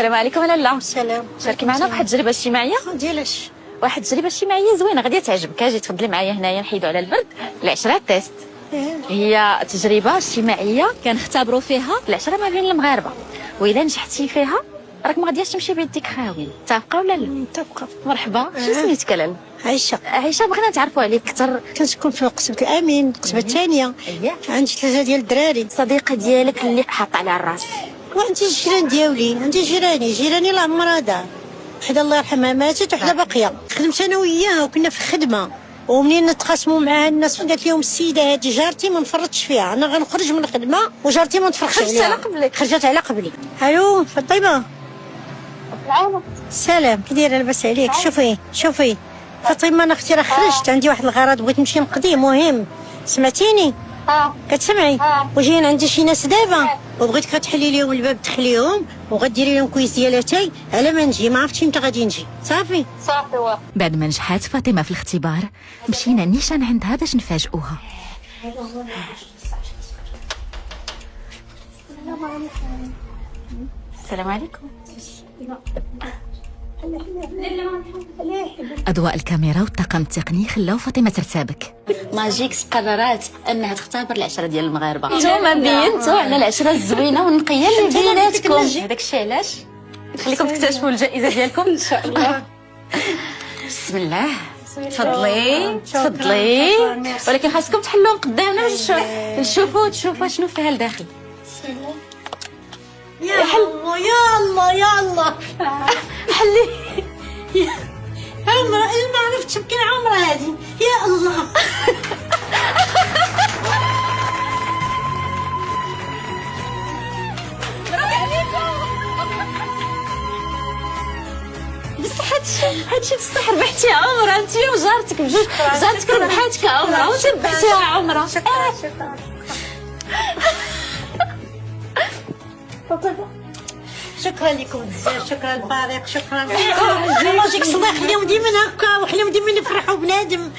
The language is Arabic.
السلام عليكم لاله. السلام. شاركي معنا بواحد التجربه اجتماعيه. ديالاش واحد التجربه اجتماعيه زوينه غادي تعجبك. اجي تفضلي معايا هنايا نحيدوا على البرد. العشره تيست هي تجربه اجتماعيه كنختبروا فيها العشره ما بين المغاربه، واذا نجحتي فيها راك ما غاديش تمشي بيديك خاويين. متفقه ولا لا؟ متفقه. مرحبا. شنو سميتك لاله؟ عايشه. عائشه، بغينا نتعرفوا عليك اكثر. كنسكن في قصبة الامين، القصبة الثانيه. عندي 3 ديال الدراري. الصديقه ديالك اللي حاطه على الراس. وعندي الجيران ديالي، عندي جيراني لا عمرها دار. وحده الله يرحمها ماتت وحده باقيه. خدمت انا وياها وكنا في الخدمه، ومنين نتقاسموا مع الناس قالت لهم السيده هذه جارتي ما نفرطش فيها، انا غنخرج من الخدمه وجارتي ما نتفرقش عليها. خرجت على قبلك. خرجت على قبلي. الو فاطمه. سلام، كي دايره؟ لاباس عليك؟ شوفي فاطمه، انا اختي راه خرجت، عندي واحد الغرض بغيت نمشي نقضيه مهم. سمعتيني؟ كتسمعي؟ وجايين عندي شي ناس دابا وبغيتك تحلي لهم الباب تدخليهم وغديري لهم كويس ديال اتاي على ما نجي. ما عرفتش امتى غادي نجي. صافي. بعد ما نجحات فاطمه في الاختبار مشينا نيشان عندها باش نفاجئوها. السلام عليكم. اضواء الكاميرا والطاقم التقني خلاو فاطمه ترتبك. ماجيكس قررت انها تختبر العشره ديال المغاربه. نتوما بينتوا على العشره الزوينه والنقيه اللي بيناتكم. هذاك الشيء علاش خليكم تكتشفوا الجائزه ديالكم ان شاء الله. بسم الله. تفضلي. ولكن خاصكم تحلوهم قدامنا باش نشوفوا شنو فيها لداخل. يا الله حلي. عمره ما عرفتش يمكن عمره هذه. يا الله. بصح هادشي بصح ربحتي عمره انت وجارتك بجوج. جارتك ربحاتك عمره وانت ربحتيها عمره. شكرا لكم بزاف، شكرا الفريق، شكرا. الله يجزيك الله يخليهم ديما هكا ويخليهم ديما يفرحوا بنادم.